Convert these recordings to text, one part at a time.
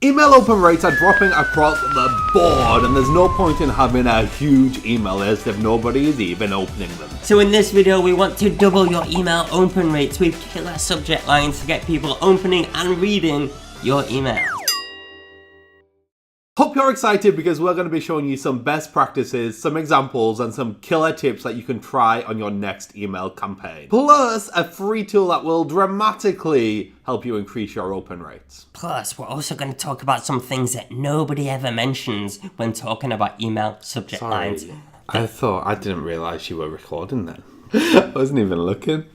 Email open rates are dropping across the board, and there's no point in having a huge email list if nobody is even opening them. So in this video, we want to double your email open rates with killer subject lines to get people opening and reading your emails. Hope you're excited because we're going to be showing you some best practices, some examples, and some killer tips that you can try on your next email campaign. Plus, a free tool that will dramatically help you increase your open rates. Plus, we're also going to talk about some things that nobody ever mentions when talking about email subject lines. I didn't realize you were recording then. I wasn't even looking.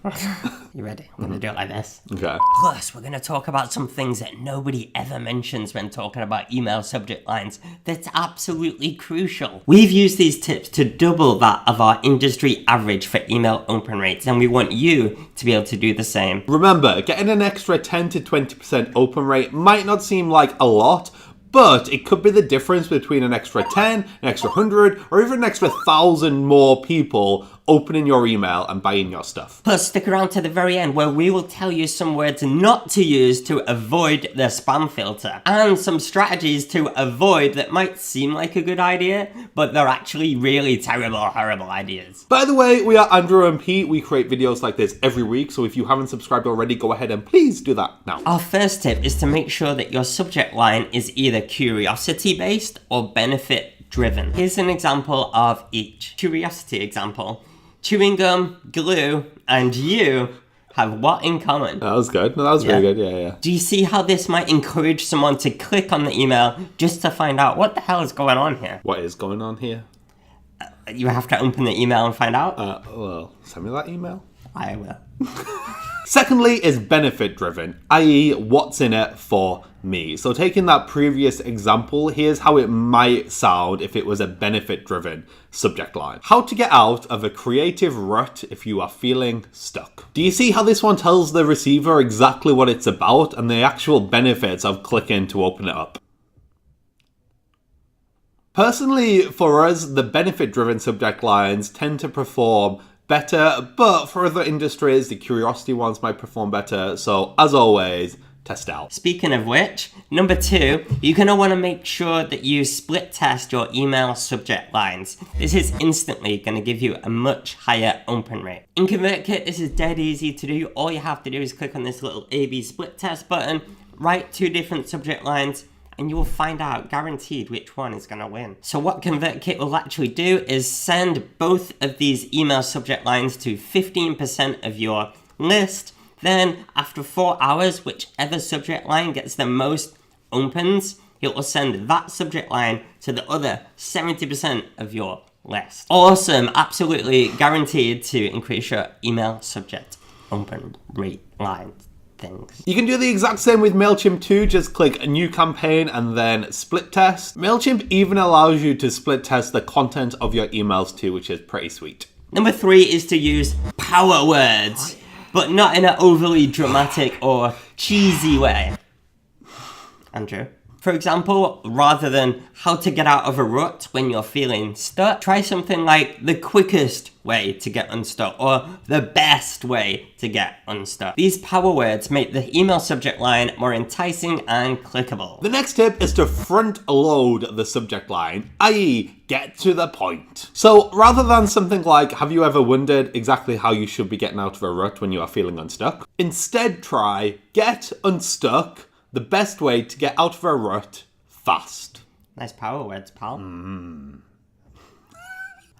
You ready? I'm going to do it like this. Okay. Plus, we're going to talk about some things that nobody ever mentions when talking about email subject lines. That's absolutely crucial. We've used these tips to double that of our industry average for email open rates, and we want you to be able to do the same. Remember, getting an extra 10 to 20% open rate might not seem like a lot, but it could be the difference between an extra 10, an extra 100, or even an extra 1,000 more people opening your email and buying your stuff. Plus, stick around to the very end where we will tell you some words not to use to avoid the spam filter, and some strategies to avoid that might seem like a good idea, but they're actually really terrible, horrible ideas. By the way, we are Andrew and Pete. We create videos like this every week, so if you haven't subscribed already, go ahead and please do that now. Our first tip is to make sure that your subject line is either curiosity-based or benefit-driven. Here's an example of each. Curiosity example. Chewing gum, glue, and you have what in common? That was good. No, that was very good. Yeah. Do you see how this might encourage someone to click on the email just to find out what the hell is going on here? What is going on here? You have to open the email and find out? Well, send me that email. I will. Secondly is benefit driven, i.e. what's in it for me. So taking that previous example, here's how it might sound if it was a benefit driven subject line. How to get out of a creative rut if you are feeling stuck. Do you see how this one tells the receiver exactly what it's about and the actual benefits of clicking to open it up? Personally, for us, the benefit driven subject lines tend to perform better, but for other industries, the curiosity ones might perform better. So as always, test out. Speaking of which, number 2, you're going to want to make sure that you split test your email subject lines. This is instantly going to give you a much higher open rate. In ConvertKit, this is dead easy to do. All you have to do is click on this little A/B split test button, write 2 different subject lines, and you will find out guaranteed which one is going to win. So what ConvertKit will actually do is send both of these email subject lines to 15% of your list. Then after 4 hours, whichever subject line gets the most opens, it will send that subject line to the other 70% of your list. Awesome, absolutely guaranteed to increase your email subject open rate lines. Things. You can do the exact same with Mailchimp too, just click a new campaign and then split test. Mailchimp even allows you to split test the content of your emails too, which is pretty sweet. Number 3 is to use power words, but not in an overly dramatic or cheesy way. Andrew? For example, rather than how to get out of a rut when you're feeling stuck, try something like the quickest way to get unstuck or the best way to get unstuck. These power words make the email subject line more enticing and clickable. The next tip is to front load the subject line, i.e. get to the point. So rather than something like, have you ever wondered exactly how you should be getting out of a rut when you are feeling unstuck? Instead try, get unstuck, the best way to get out of a rut fast. Nice power words, pal.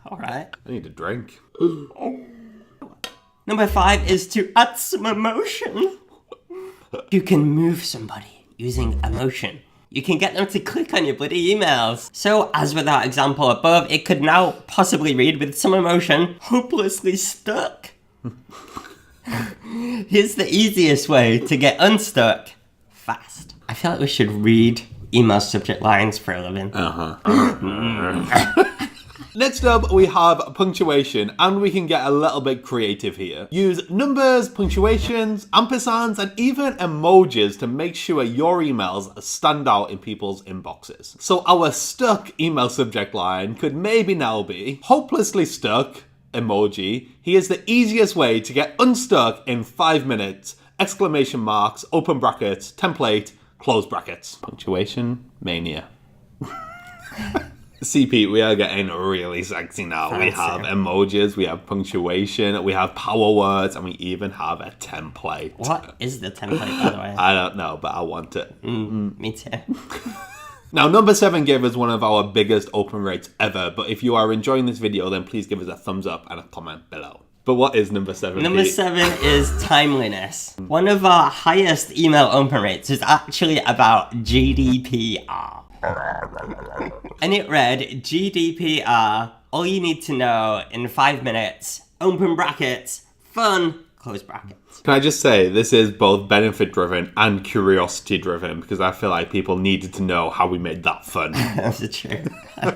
All right. I need a drink. Number 5 is to add some emotion. You can move somebody using emotion. You can get them to click on your bloody emails. So, as with our example above, it could now possibly read with some emotion, hopelessly stuck. Here's the easiest way to get unstuck fast. I feel like we should read email subject lines for a living. Next up, we have punctuation, and we can get a little bit creative here. Use numbers, punctuations, ampersands, and even emojis to make sure your emails stand out in people's inboxes. So our stuck email subject line could maybe now be, hopelessly stuck, emoji. Here's the easiest way to get unstuck in 5 minutes, exclamation marks, open brackets, template, close brackets. Punctuation mania. See, Pete, we are getting really sexy now. Fancy. We have emojis, we have punctuation, we have power words, and we even have a template. What is the template, by the way? I don't know, but I want it. Me too. Now, number 7 gave us one of our biggest open rates ever, but if you are enjoying this video, then please give us a thumbs up and a comment below. But what is number 7, Number Pete? 7 is timeliness. One of our highest email open rates is actually about GDPR. And it read, GDPR, all you need to know in 5 minutes, open brackets, fun, close brackets. Can I just say, this is both benefit-driven and curiosity-driven, because I feel like people needed to know how we made that fun. That's true.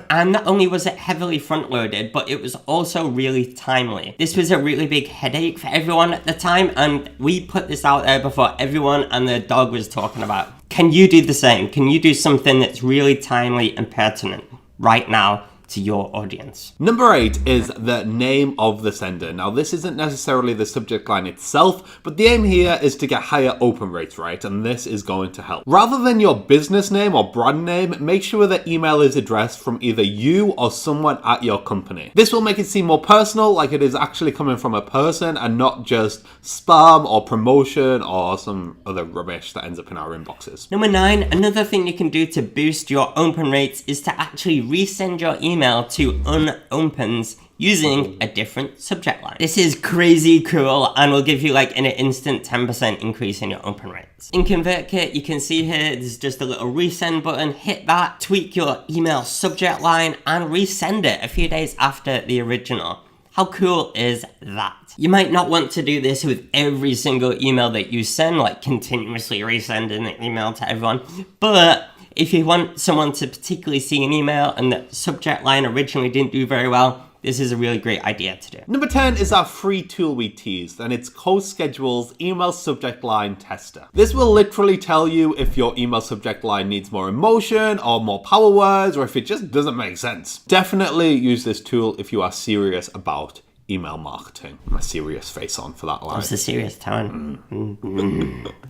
And not only was it heavily front-loaded, but it was also really timely. This was a really big headache for everyone at the time, and we put this out there before everyone and their dog was talking about. Can you do the same? Can you do something that's really timely and pertinent right now to your audience? Number 8 is the name of the sender. Now, this isn't necessarily the subject line itself, but the aim here is to get higher open rates, right? And this is going to help. Rather than your business name or brand name, make sure the email is addressed from either you or someone at your company. This will make it seem more personal, like it is actually coming from a person and not just spam or promotion or some other rubbish that ends up in our inboxes. Number 9, another thing you can do to boost your open rates is to actually resend your email to unopens using a different subject line. This is crazy cool and will give you like an instant 10% increase in your open rates. In ConvertKit, you can see here, there's just a little resend button. Hit that, tweak your email subject line and resend it a few days after the original. How cool is that? You might not want to do this with every single email that you send, like continuously resending the email to everyone, but if you want someone to particularly see an email and the subject line originally didn't do very well, this is a really great idea to do. Number 10 is our free tool we teased, and it's CoSchedule's email subject line tester. This will literally tell you if your email subject line needs more emotion or more power words, or if it just doesn't make sense. Definitely use this tool if you are serious about email marketing. My serious face on for that line. That's a serious tone.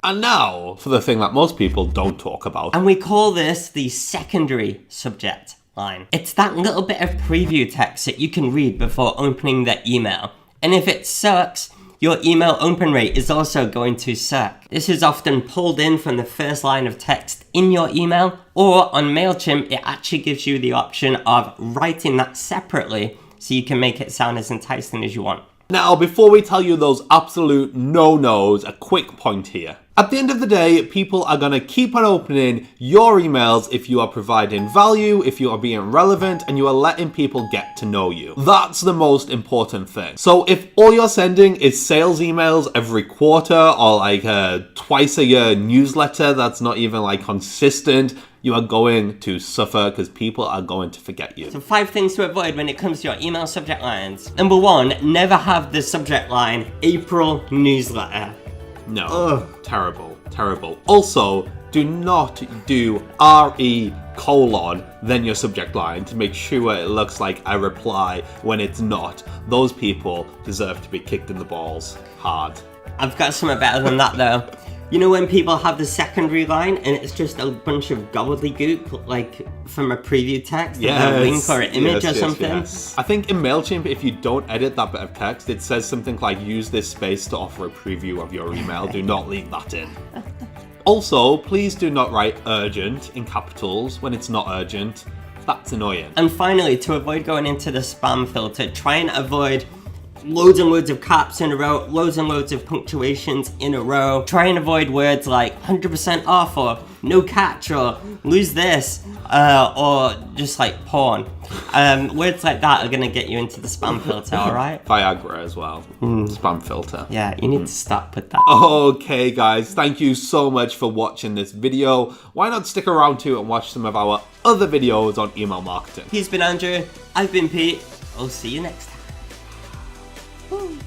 And now for the thing that most people don't talk about. And we call this the secondary subject line. It's that little bit of preview text that you can read before opening the email. And if it sucks, your email open rate is also going to suck. This is often pulled in from the first line of text in your email, or on Mailchimp, it actually gives you the option of writing that separately so you can make it sound as enticing as you want. Now, before we tell you those absolute no-nos, a quick point here. At the end of the day, people are going to keep on opening your emails if you are providing value, if you are being relevant, and you are letting people get to know you. That's the most important thing. So if all you're sending is sales emails every quarter or like a twice a year newsletter that's not even like consistent, you are going to suffer because people are going to forget you. So 5 things to avoid when it comes to your email subject lines. Number 1, never have the subject line April newsletter. No. Ugh. Terrible. Terrible. Also, do not do RE colon then your subject line to make sure it looks like a reply when it's not. Those people deserve to be kicked in the balls hard. I've got something better than that though. You know when people have the secondary line and it's just a bunch of gobbledygook, like from a preview text, like a link or an image or something? Yes. I think in Mailchimp, if you don't edit that bit of text, it says something like, use this space to offer a preview of your email. Do not leave that in. Also, please do not write urgent in capitals when it's not urgent. That's annoying. And finally, to avoid going into the spam filter, try and avoid loads and loads of caps in a row, loads and loads of punctuations in a row. Try and avoid words like 100% off or no catch or lose this or just like porn. Words like that are going to get you into the spam filter, alright? Viagra as well. Spam filter. Yeah, you need to stop with that. Okay guys, thank you so much for watching this video. Why not stick around too and watch some of our other videos on email marketing. He's been Andrew, I've been Pete. I'll see you next time. Woo.